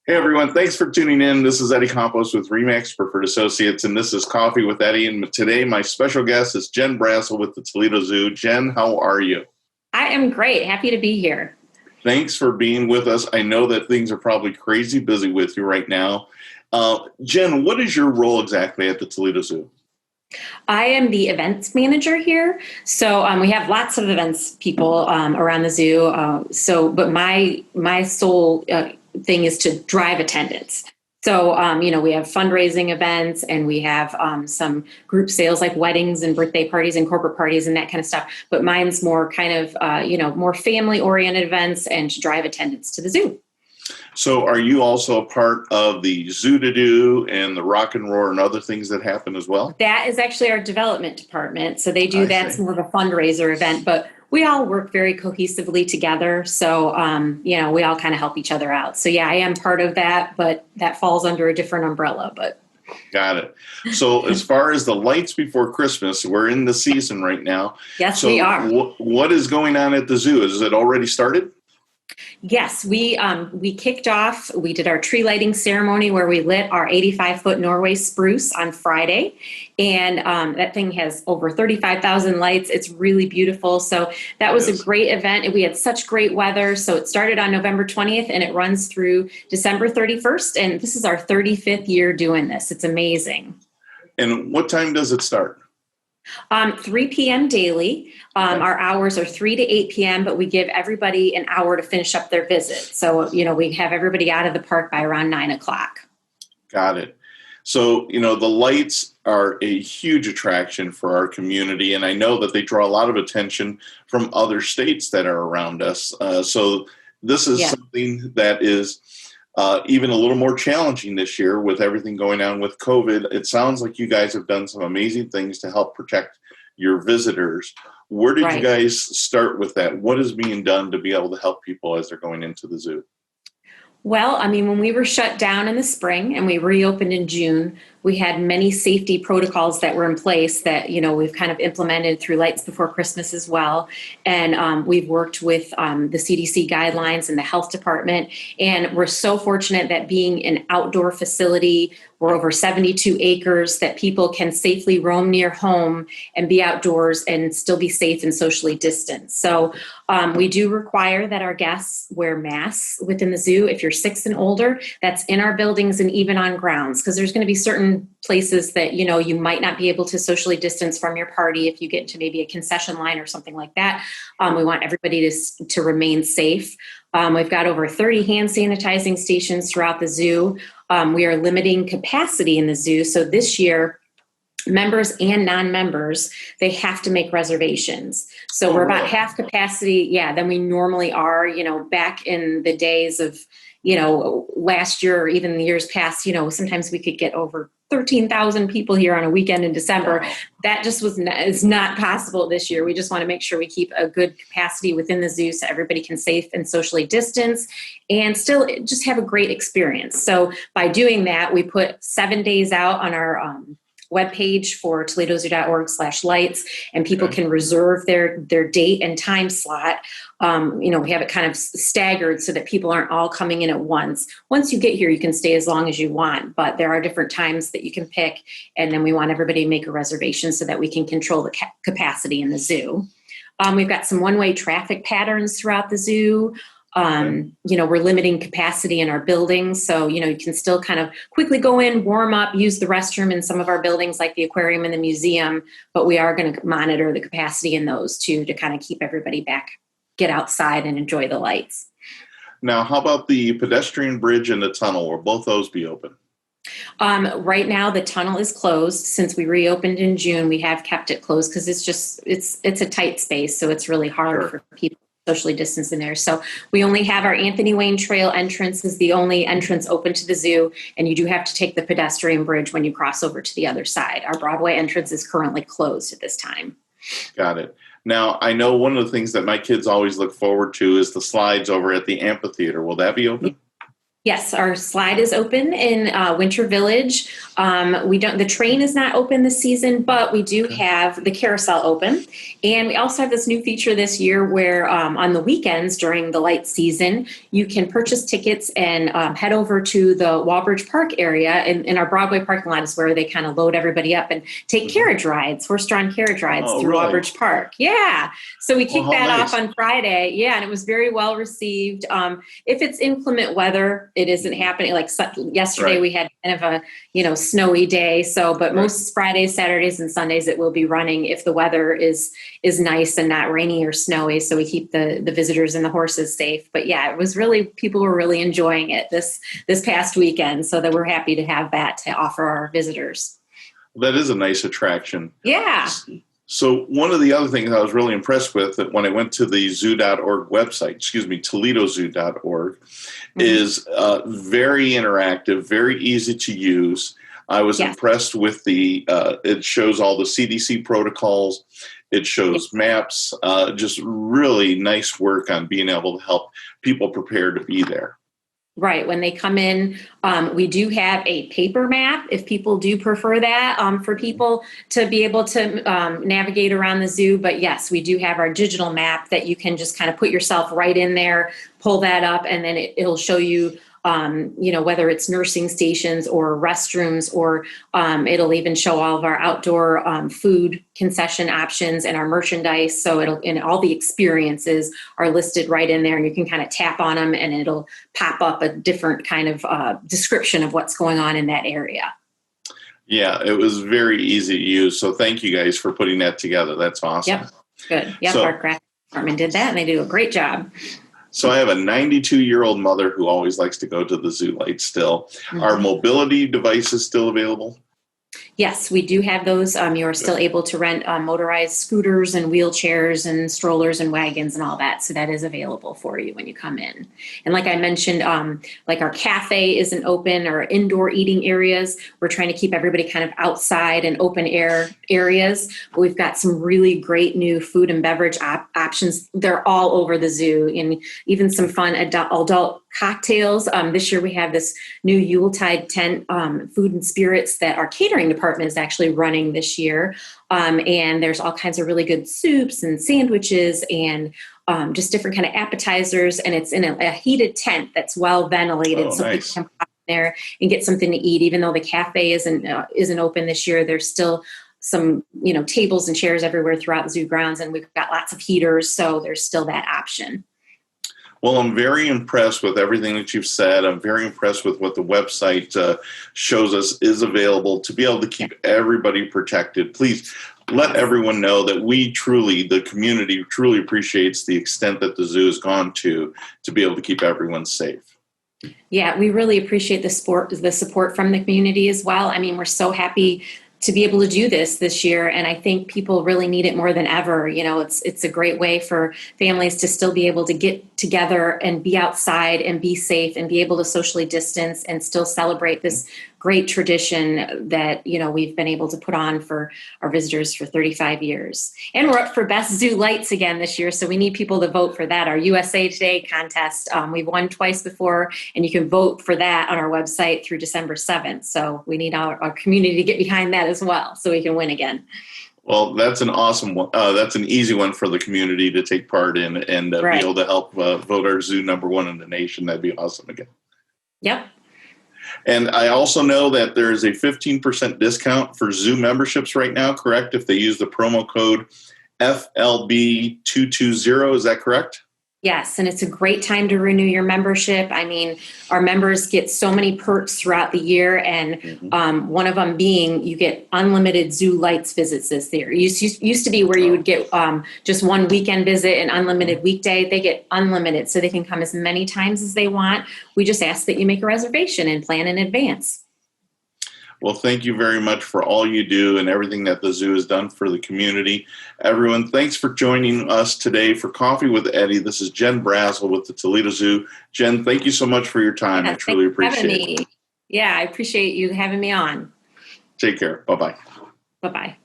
Hey everyone, thanks for tuning in. This is Eddie Campos with Remax Preferred Associates, and this is Coffee with Eddie. And today my special guest is Jen Brassel with the Toledo Zoo. Jen, how are you? I am great. Happy to be here. Thanks for being with us. I know that things are probably crazy busy with you right now. Jen, what is your role exactly at the Toledo Zoo? I am the events manager here. So we have lots of events people around the zoo. But my sole thing is to drive attendance. So we have fundraising events and we have some group sales like weddings and birthday parties and corporate parties and that kind of stuff. But mine's more kind of, more family oriented events and to drive attendance to the zoo. So are you also a part of the Zoo to Do and the Rock and Roar and other things that happen as well? That is actually our development department. So they do I that's see. more of a fundraiser event, but we all work very cohesively together. So we all kind of help each other out. So yeah, I am part of that, but that falls under a different umbrella. But Got it. So as far as the lights before Christmas, we're in the season right now. yes, we So are. what is going on at the zoo? Is it already started? Yes, we kicked off. We did our tree lighting ceremony where we lit our 85-foot Norway spruce on Friday, and that thing has over 35,000 lights. It's really beautiful. So that was a Yes. great event, and we had such great weather. So it started on November 20th, and it runs through December 31st. And this is our 35th year doing this. It's amazing. And what time does it start? 3 p.m. daily. Okay. Our hours are 3 to 8 p.m., but we give everybody an hour to finish up their visit. So we have everybody out of the park by around 9 o'clock. Got it. So, the lights are a huge attraction for our community, and I know that they draw a lot of attention from other states that are around us. So this is Yeah. something that is even a little more challenging this year with everything going on with COVID. It sounds like you guys have done some amazing things to help protect your visitors. Where did you Right. guys start with that? What is being done to be able to help people as they're going into the zoo? Well, I mean, when we were shut down in the spring and we reopened in June, we had many safety protocols that were in place that, we've kind of implemented through Lights Before Christmas as well. And we've worked with the CDC guidelines and the health department. And we're so fortunate that being an outdoor facility, we're over 72 acres, that people can safely roam near home and be outdoors and still be safe and socially distanced. So we do require that our guests wear masks within the zoo. If you're 6 and older, that's in our buildings and even on grounds, because there's going to be certain places that, you might not be able to socially distance from your party if you get into maybe a concession line or something like that. We want everybody to remain safe. We've got over 30 hand sanitizing stations throughout the zoo. We are limiting capacity in the zoo. So this year, members and non-members, they have to make reservations. So Oh, we're about really? half capacity, than we normally are, back in the days of, last year or even the years past, sometimes we could get over 13,000 people here on a weekend in December. Wow. That just is not possible this year. We just want to make sure we keep a good capacity within the zoo so everybody can safe and socially distance and still just have a great experience. So by doing that, we put 7 days out on our webpage for toledozoo.org/lights, and people Okay. can reserve their date and time slot. We have it kind of staggered so that people aren't all coming in at once. Once you get here, you can stay as long as you want, but there are different times that you can pick, and then we want everybody to make a reservation so that we can control the capacity in the zoo. We've got some one-way traffic patterns throughout the zoo. We're limiting capacity in our buildings. So, you can still kind of quickly go in, warm up, use the restroom in some of our buildings like the aquarium and the museum, but we are going to monitor the capacity in those too, to kind of keep everybody back, get outside and enjoy the lights. Now, how about the pedestrian bridge and the tunnel? Will both those be open? Right now, the tunnel is closed. Since we reopened in June, we have kept it closed because it's a tight space. So it's really hard Sure. for people socially distanced in there. So we only have our Anthony Wayne Trail entrance is the only entrance open to the zoo. And you do have to take the pedestrian bridge when you cross over to the other side. Our Broadway entrance is currently closed at this time. Got it. Now, I know one of the things that my kids always look forward to is the slides over at the amphitheater. Will that be open? Yes, our slide is open in Winter Village. The train is not open this season, but we do Okay. have the carousel open. And we also have this new feature this year where on the weekends during the light season, you can purchase tickets and head over to the Walbridge Park area. In our Broadway parking lot is where they kind of load everybody up and take carriage rides, horse-drawn carriage rides Oh, through really? Walbridge Park. Yeah. So we Well, kicked how that off nice. on Friday. Yeah, and it was very well received. If it's inclement weather, it isn't Mhm. happening. Like yesterday, Right, we had kind of a snowy day. So, but right. most Fridays, Saturdays, and Sundays, it will be running if the weather is nice and not rainy or snowy. So we keep the visitors and the horses safe. But yeah, it was really people were really enjoying it this past weekend. So that we're happy to have that to offer our visitors. That is a nice attraction. Yeah. So one of the other things I was really impressed with that when I went to the zoo.org website, ToledoZoo.org, is very interactive, very easy to use. I was Yes. impressed with it shows all the CDC protocols. It shows maps, just really nice work on being able to help people prepare to be there. Right. When they come in, we do have a paper map if people do prefer that for people to be able to navigate around the zoo. But yes, we do have our digital map that you can just kind of put yourself right in there, pull that up, and then it'll show you, whether it's nursing stations or restrooms, or it'll even show all of our outdoor food concession options and our merchandise. So and all the experiences are listed right in there, and you can kind of tap on them and it'll pop up a different kind of description of what's going on in that area. Yeah, it was very easy to use. So thank you guys for putting that together. That's awesome. Yep. Good. Yep. So, Our graphic department did that and they do a great job. So I have a 92-year-old mother who always likes to go to the zoo light still. Are mobility devices still available? Yes, we do have those. You are still able to rent motorized scooters and wheelchairs and strollers and wagons and all that. So that is available for you when you come in. And like I mentioned, like our cafe isn't open or indoor eating areas. We're trying to keep everybody kind of outside and open air areas. But we've got some really great new food and beverage options. They're all over the zoo, and even some fun adult cocktails. This year we have this new Yuletide tent food and spirits that our catering department is actually running this year. And there's all kinds of really good soups and sandwiches and just different kind of appetizers. And it's in a heated tent that's well ventilated. Oh, So nice. people can pop in there and get something to eat. Even though the cafe isn't open this year, there's still some, tables and chairs everywhere throughout the zoo grounds. And we've got lots of heaters. So there's still that option. Well, I'm very impressed with everything that you've said. I'm very impressed with what the website shows us is available to be able to keep everybody protected. Please let everyone know that the community truly appreciates the extent that the zoo has gone to be able to keep everyone safe. Yeah, we really appreciate the support from the community as well. I mean, we're so happy to be able to do this year, and I think people really need it more than ever. It's a great way for families to still be able to get together and be outside and be safe and be able to socially distance and still celebrate this great tradition that we've been able to put on for our visitors for 35 years. And we're up for Best Zoo Lights again this year, so we need people to vote for that. Our USA Today contest, we've won twice before, and you can vote for that on our website through December 7th. So we need our community to get behind that as well so we can win again. Well, that's an awesome one. That's an easy one for the community to take part in and be able to help vote our zoo number one in the nation. That'd be awesome again. Yep. And I also know that there is a 15% discount for zoo memberships right now, correct? If they use the promo code FLB220, is that correct? Yes, and it's a great time to renew your membership. I mean, our members get so many perks throughout the year, and one of them being you get unlimited Zoo Lights visits this year. It used to be where you would get just one weekend visit and unlimited weekday. They get unlimited, so they can come as many times as they want. We just ask that you make a reservation and plan in advance. Well, thank you very much for all you do and everything that the zoo has done for the community. Everyone, thanks for joining us today for Coffee with Eddie. This is Jen Brazel with the Toledo Zoo. Jen, thank you so much for your time. I truly appreciate it. Yeah, I appreciate you having me on. Take care. Bye-bye. Bye-bye.